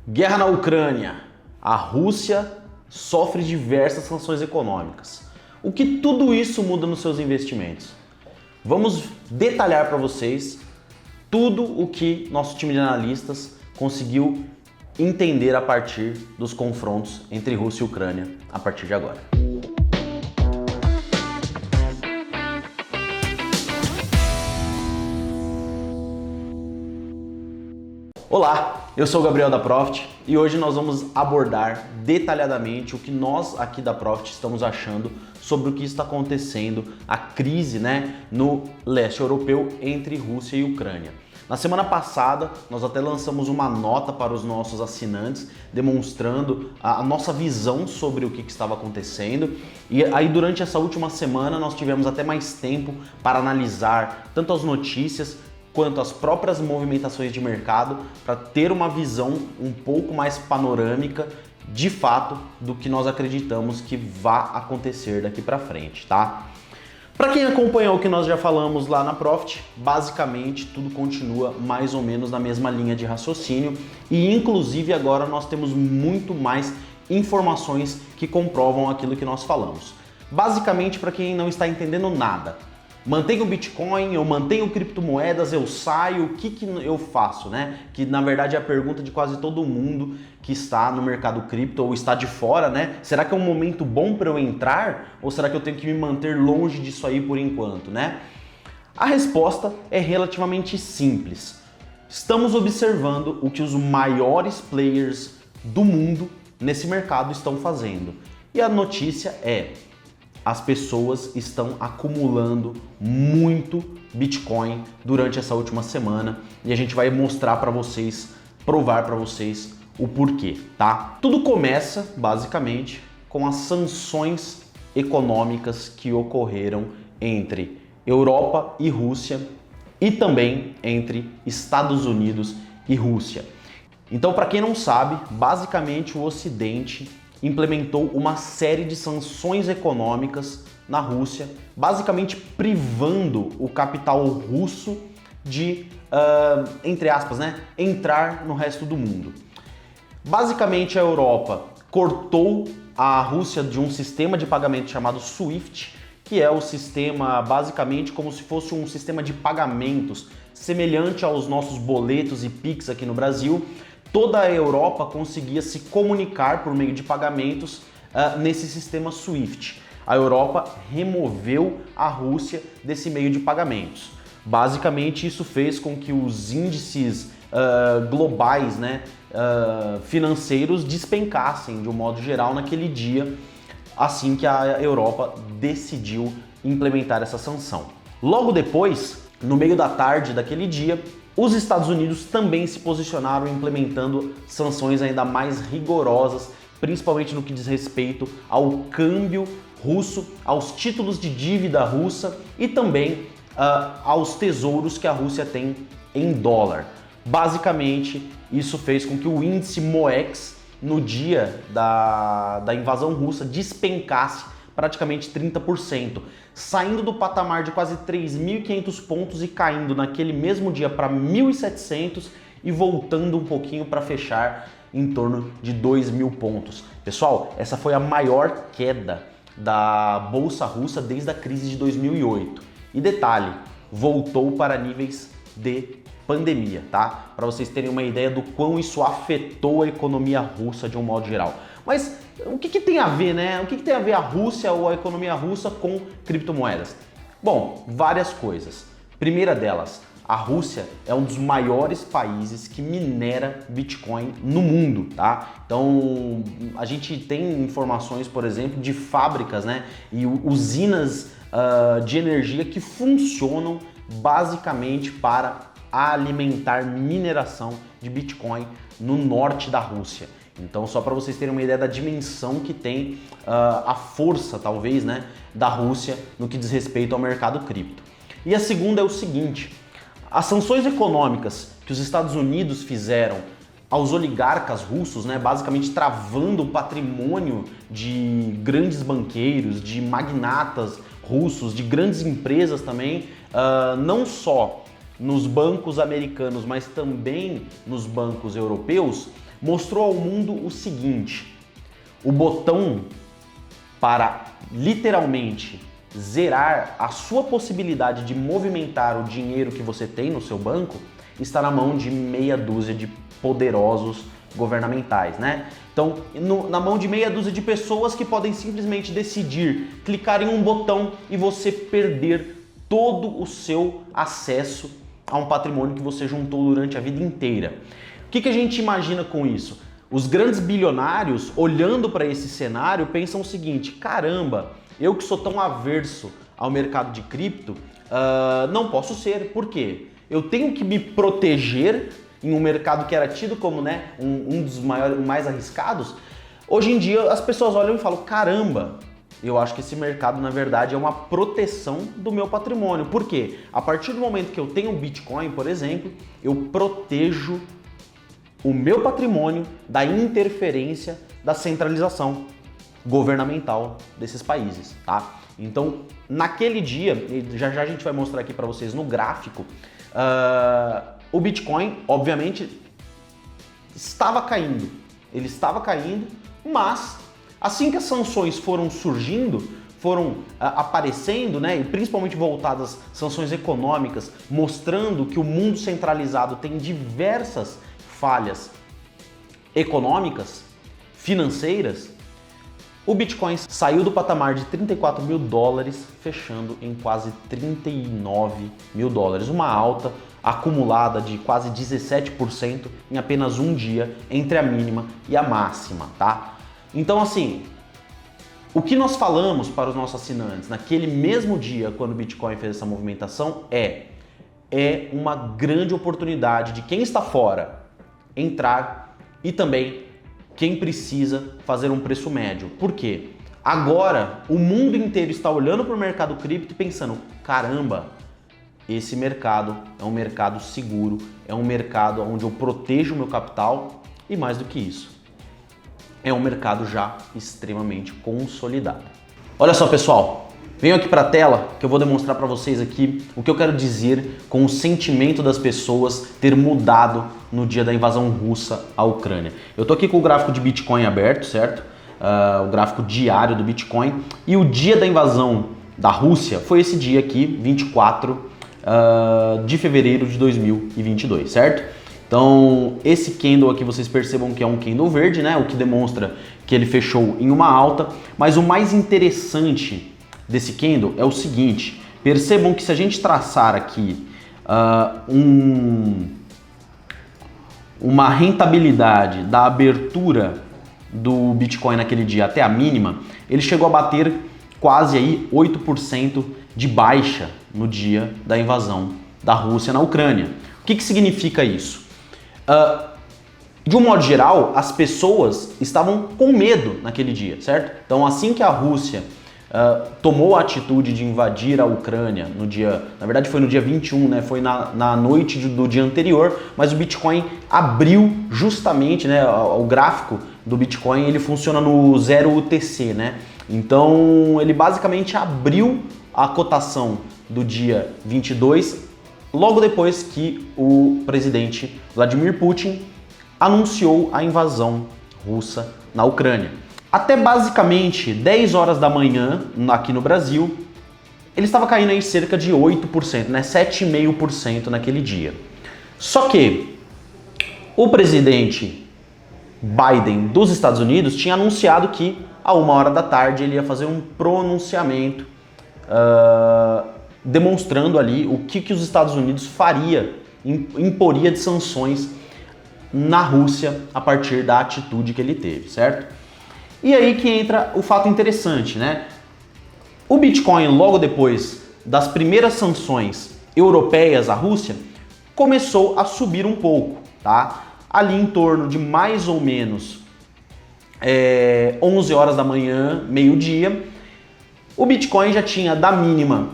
Guerra na Ucrânia. A Rússia sofre diversas sanções econômicas. O que tudo isso muda nos seus investimentos? Vamos detalhar para vocês tudo o que nosso time de analistas conseguiu entender a partir dos confrontos entre Rússia e Ucrânia a partir de agora. Olá, eu sou o Gabriel da Profit e hoje nós vamos abordar detalhadamente o que nós aqui da Profit estamos achando sobre o que está acontecendo, a crise no leste europeu entre Rússia e Ucrânia. Na semana passada, nós até lançamos uma nota para os nossos assinantes, demonstrando a nossa visão sobre o que estava acontecendo. E aí, durante essa última semana, nós tivemos até mais tempo para analisar tanto as notícias quanto as próprias movimentações de mercado para ter uma visão um pouco mais panorâmica de fato do que nós acreditamos que vai acontecer daqui para frente, tá? Para quem acompanhou o que nós já falamos lá na Profit, basicamente tudo continua mais ou menos na mesma linha de raciocínio e inclusive agora nós temos muito mais informações que comprovam aquilo que nós falamos. Basicamente, para quem não está entendendo nada, mantenho o Bitcoin, eu mantenho criptomoedas, eu saio, o que eu faço, né? Que na verdade é a pergunta de quase todo mundo que está no mercado cripto ou está de fora, né? Será que é um momento bom para eu entrar ou será que eu tenho que me manter longe disso aí por enquanto, né? A resposta é relativamente simples. Estamos observando o que os maiores players do mundo nesse mercado estão fazendo. E a notícia é: as pessoas estão acumulando muito Bitcoin durante essa última semana e a gente vai mostrar para vocês, provar para vocês o porquê, tá? Tudo começa basicamente com as sanções econômicas que ocorreram entre Europa e Rússia e também entre Estados Unidos e Rússia. Então, para quem não sabe, basicamente o Ocidente implementou uma série de sanções econômicas na Rússia, basicamente privando o capital russo de, entre aspas, entrar no resto do mundo. Basicamente a Europa cortou a Rússia de um sistema de pagamento chamado SWIFT, que é o sistema basicamente como se fosse um sistema de pagamentos semelhante aos nossos boletos e Pix aqui no Brasil. Toda a Europa conseguia se comunicar por meio de pagamentos nesse sistema SWIFT. A Europa removeu a Rússia desse meio de pagamentos. Basicamente, isso fez com que os índices globais financeiros despencassem de um modo geral naquele dia, assim que a Europa decidiu implementar essa sanção. Logo depois, no meio da tarde daquele dia, os Estados Unidos também se posicionaram implementando sanções ainda mais rigorosas, principalmente no que diz respeito ao câmbio russo, aos títulos de dívida russa e também aos tesouros que a Rússia tem em dólar. Basicamente, isso fez com que o índice MOEX no dia da invasão russa despencasse praticamente 30%, saindo do patamar de quase 3.500 pontos e caindo naquele mesmo dia para 1.700 e voltando um pouquinho para fechar em torno de 2.000 pontos. Pessoal, essa foi a maior queda da Bolsa Russa desde a crise de 2008. E detalhe, voltou para níveis de pandemia, tá? Para vocês terem uma ideia do quão isso afetou a economia russa de um modo geral. Mas o que tem a ver, né? O que tem a ver a Rússia ou a economia russa com criptomoedas? Bom, várias coisas. Primeira delas, a Rússia é um dos maiores países que minera Bitcoin no mundo, tá? Então, a gente tem informações, por exemplo, de fábricas, e usinas de energia que funcionam basicamente para alimentar mineração de Bitcoin no norte da Rússia. Então, só para vocês terem uma ideia da dimensão que tem a força, talvez, da Rússia no que diz respeito ao mercado cripto. E a segunda é o seguinte: as sanções econômicas que os Estados Unidos fizeram aos oligarcas russos, basicamente travando o patrimônio de grandes banqueiros, de magnatas russos, de grandes empresas também, não só nos bancos americanos, mas também nos bancos europeus, mostrou ao mundo o seguinte: o botão para literalmente zerar a sua possibilidade de movimentar o dinheiro que você tem no seu banco está na mão de meia dúzia de poderosos governamentais, né? Então, na mão de meia dúzia de pessoas que podem simplesmente decidir clicar em um botão e você perder todo o seu acesso a um patrimônio que você juntou durante a vida inteira. O que a gente imagina com isso? Os grandes bilionários, olhando para esse cenário, pensam o seguinte: caramba, eu que sou tão averso ao mercado de cripto, não posso ser. Por quê? Eu tenho que me proteger em um mercado que era tido como, né, um dos mais arriscados. Hoje em dia as pessoas olham e falam: caramba, eu acho que esse mercado na verdade é uma proteção do meu patrimônio. Por quê? A partir do momento que eu tenho Bitcoin, por exemplo, eu protejo o meu patrimônio da interferência da centralização governamental desses países, tá? Então, naquele dia, já a gente vai mostrar aqui para vocês no gráfico, o Bitcoin, obviamente, estava caindo. Ele estava caindo, mas assim que as sanções foram surgindo, foram aparecendo, né, e principalmente voltadas sanções econômicas, mostrando que o mundo centralizado tem diversas falhas econômicas, financeiras, o Bitcoin saiu do patamar de 34 mil dólares, fechando em quase 39 mil dólares, uma alta acumulada de quase 17% em apenas um dia entre a mínima e a máxima, tá? Então, assim, o que nós falamos para os nossos assinantes naquele mesmo dia, quando o Bitcoin fez essa movimentação, é uma grande oportunidade de quem está fora entrar e também quem precisa fazer um preço médio. Por quê? Agora o mundo inteiro está olhando para o mercado cripto e pensando: caramba, esse mercado é um mercado seguro, é um mercado onde eu protejo o meu capital e, mais do que isso, é um mercado já extremamente consolidado. Olha só, pessoal, venham aqui para a tela que eu vou demonstrar para vocês aqui o que eu quero dizer com o sentimento das pessoas ter mudado no dia da invasão russa à Ucrânia. Eu tô aqui com o gráfico de Bitcoin aberto, certo? O gráfico diário do Bitcoin, e o dia da invasão da Rússia foi esse dia aqui, 24 de fevereiro de 2022, certo? Então, esse candle aqui vocês percebam que é um candle verde, né? O que demonstra que ele fechou em uma alta, mas o mais interessante desse candle é o seguinte: percebam que se a gente traçar aqui uma rentabilidade da abertura do Bitcoin naquele dia até a mínima, ele chegou a bater quase aí 8% de baixa no dia da invasão da Rússia na Ucrânia. O que significa isso? De um modo geral, as pessoas estavam com medo naquele dia, certo? Então, assim que a Rússia tomou a atitude de invadir a Ucrânia no dia, na verdade foi no dia 21, né? Foi na noite do dia anterior, mas o Bitcoin abriu justamente, né? O gráfico do Bitcoin, ele funciona no 0 UTC, né? Então ele basicamente abriu a cotação do dia 22, logo depois que o presidente Vladimir Putin anunciou a invasão russa na Ucrânia. Até basicamente 10 horas da manhã, aqui no Brasil, ele estava caindo aí cerca de 8%, né? 7,5% naquele dia. Só que o presidente Biden dos Estados Unidos tinha anunciado que a 1h da tarde ele ia fazer um pronunciamento demonstrando ali o que os Estados Unidos faria, imporia de sanções na Rússia a partir da atitude que ele teve, certo? E aí que entra o fato interessante, né? O Bitcoin, logo depois das primeiras sanções europeias à Rússia, começou a subir um pouco, tá? Ali em torno de mais ou menos 11 horas da manhã, meio-dia, o Bitcoin já tinha da mínima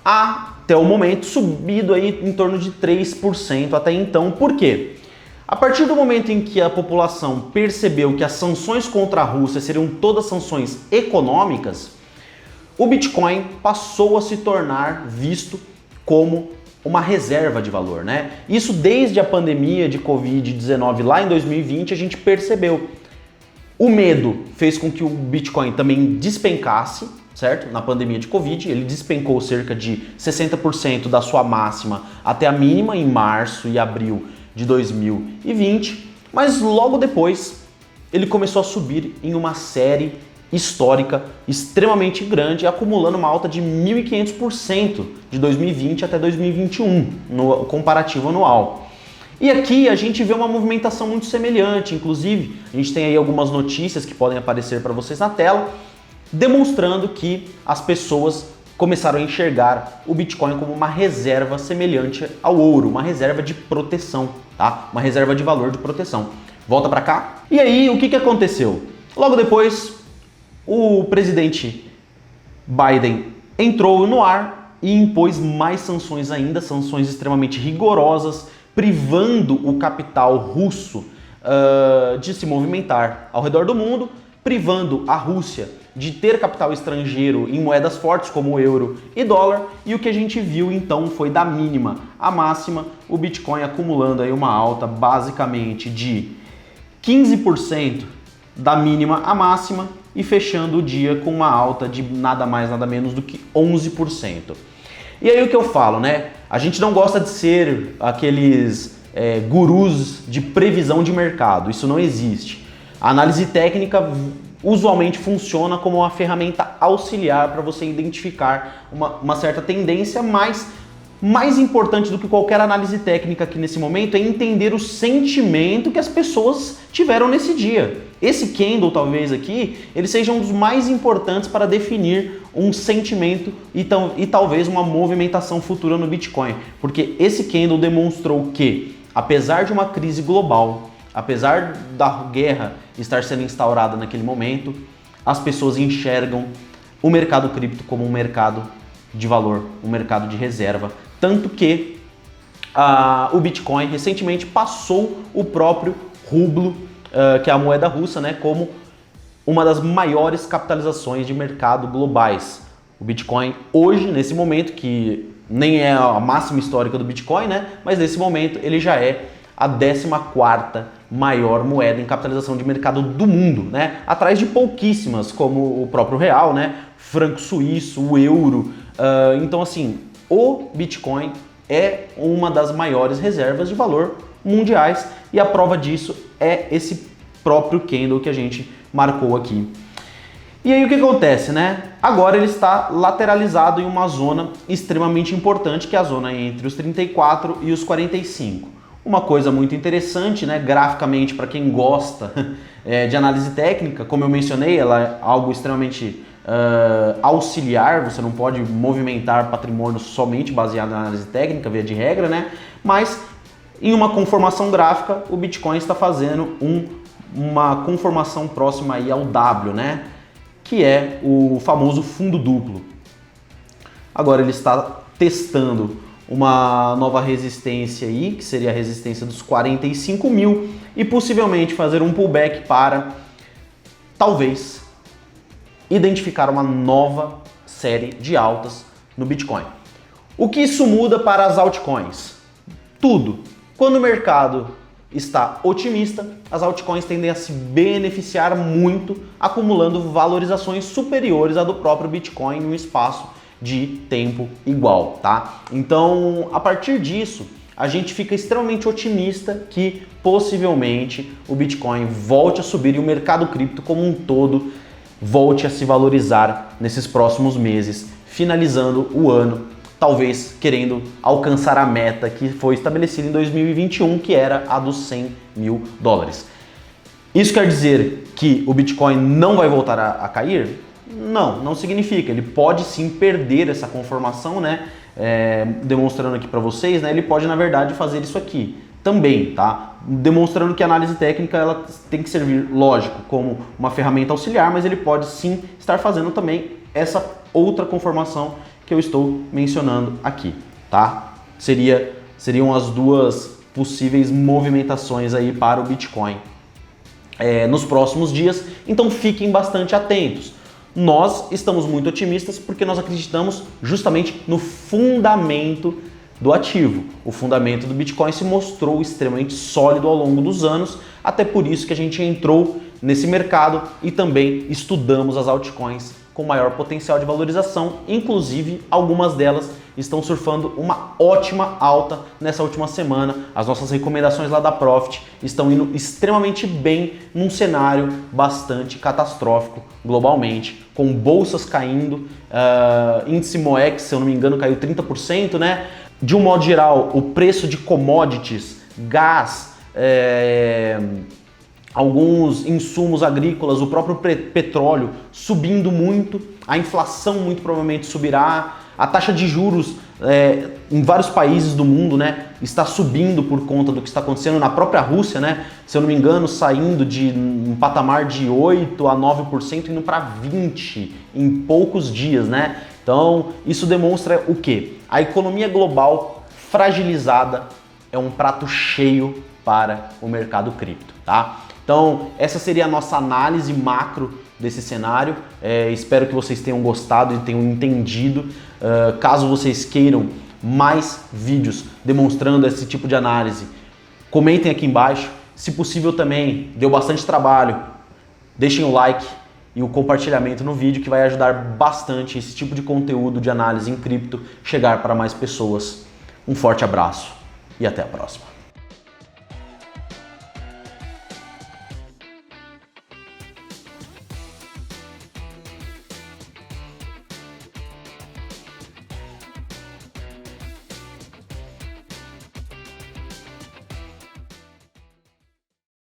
até o momento subido aí em torno de 3% até então. Por quê? A partir do momento em que a população percebeu que as sanções contra a Rússia seriam todas sanções econômicas, o Bitcoin passou a se tornar visto como uma reserva de valor, né? Isso desde a pandemia de Covid-19 lá em 2020 a gente percebeu. O medo fez com que o Bitcoin também despencasse, certo? Na pandemia de Covid, ele despencou cerca de 60% da sua máxima até a mínima em março e abril de 2020, mas logo depois ele começou a subir em uma série histórica extremamente grande, acumulando uma alta de 1.500% de 2020 até 2021, no comparativo anual. E aqui a gente vê uma movimentação muito semelhante, inclusive a gente tem aí algumas notícias que podem aparecer para vocês na tela, demonstrando que as pessoas começaram a enxergar o Bitcoin como uma reserva semelhante ao ouro, uma reserva de proteção, tá? Uma reserva de valor de proteção. Volta para cá. E aí, o que aconteceu? Logo depois, o presidente Biden entrou no ar e impôs mais sanções ainda, sanções extremamente rigorosas, privando o capital russo de se movimentar ao redor do mundo, privando a Rússia de ter capital estrangeiro em moedas fortes como o euro e dólar, e o que a gente viu então foi da mínima à máxima, o Bitcoin acumulando aí uma alta basicamente de 15% da mínima à máxima e fechando o dia com uma alta de nada mais nada menos do que 11%. E aí o que eu falo, né? A gente não gosta de ser aqueles gurus de previsão de mercado, isso não existe. A análise técnica usualmente funciona como uma ferramenta auxiliar para você identificar uma certa tendência, mas mais importante do que qualquer análise técnica aqui nesse momento é entender o sentimento que as pessoas tiveram nesse dia. Esse candle, talvez aqui, ele seja um dos mais importantes para definir um sentimento e talvez uma movimentação futura no Bitcoin, porque esse candle demonstrou que, apesar de uma crise global, apesar da guerra estar sendo instaurada naquele momento, as pessoas enxergam o mercado cripto como um mercado de valor, um mercado de reserva. Tanto que o Bitcoin recentemente passou o próprio rublo, que é a moeda russa, né, como uma das maiores capitalizações de mercado globais. O Bitcoin hoje, nesse momento, que nem é a máxima histórica do Bitcoin, né, mas nesse momento ele já é a 14ª maior moeda em capitalização de mercado do mundo, né? Atrás de pouquíssimas, como o próprio real, né? Franco suíço, o euro. Então, assim, o Bitcoin é uma das maiores reservas de valor mundiais e a prova disso é esse próprio candle que a gente marcou aqui. E aí o que acontece, né? Agora ele está lateralizado em uma zona extremamente importante, que é a zona entre os 34 e os 45. Uma coisa muito interessante, né, graficamente, para quem gosta de análise técnica, como eu mencionei, ela é algo extremamente auxiliar, você não pode movimentar patrimônio somente baseado na análise técnica, via de regra, né? Mas em uma conformação gráfica, o Bitcoin está fazendo uma conformação próxima aí ao W, né? Que é o famoso fundo duplo. Agora ele está testando uma nova resistência aí, que seria a resistência dos 45 mil, e possivelmente fazer um pullback para, talvez, identificar uma nova série de altas no Bitcoin. O que isso muda para as altcoins? Tudo. Quando o mercado está otimista, as altcoins tendem a se beneficiar muito, acumulando valorizações superiores à do próprio Bitcoin em um espaço de tempo igual, tá? Então, a partir disso, a gente fica extremamente otimista que possivelmente o Bitcoin volte a subir e o mercado cripto como um todo volte a se valorizar nesses próximos meses, finalizando o ano, talvez querendo alcançar a meta que foi estabelecida em 2021, que era a dos 100 mil dólares. Isso quer dizer que o Bitcoin não vai voltar a cair? Não significa. Ele pode sim perder essa conformação, né? Demonstrando aqui para vocês, né? Ele pode, na verdade, fazer isso aqui também, tá? Demonstrando que a análise técnica ela tem que servir, lógico, como uma ferramenta auxiliar, mas ele pode sim estar fazendo também essa outra conformação que eu estou mencionando aqui, tá? Seriam as duas possíveis movimentações aí para o Bitcoin nos próximos dias, então fiquem bastante atentos. Nós estamos muito otimistas porque nós acreditamos justamente no fundamento do ativo. O fundamento do Bitcoin se mostrou extremamente sólido ao longo dos anos, até por isso que a gente entrou nesse mercado e também estudamos as altcoins com maior potencial de valorização, inclusive algumas delas estão surfando uma ótima alta nessa última semana. As nossas recomendações lá da Profit estão indo extremamente bem num cenário bastante catastrófico globalmente, com bolsas caindo, índice MOEX, se eu não me engano, caiu 30%, né? De um modo geral, o preço de commodities, gás, alguns insumos agrícolas, o próprio petróleo subindo muito, a inflação muito provavelmente subirá, a taxa de juros em vários países do mundo, né, está subindo por conta do que está acontecendo na própria Rússia, né, se eu não me engano, saindo de um patamar de 8 a 9%, indo para 20% em poucos dias, né? Então, isso demonstra o quê? A economia global fragilizada é um prato cheio para o mercado cripto, tá? Então, essa seria a nossa análise macro desse cenário. Espero que vocês tenham gostado e tenham entendido. Caso vocês queiram mais vídeos demonstrando esse tipo de análise, comentem aqui embaixo. Se possível também, deu bastante trabalho, deixem o like e o compartilhamento no vídeo, que vai ajudar bastante esse tipo de conteúdo de análise em cripto chegar para mais pessoas. Um forte abraço e até a próxima.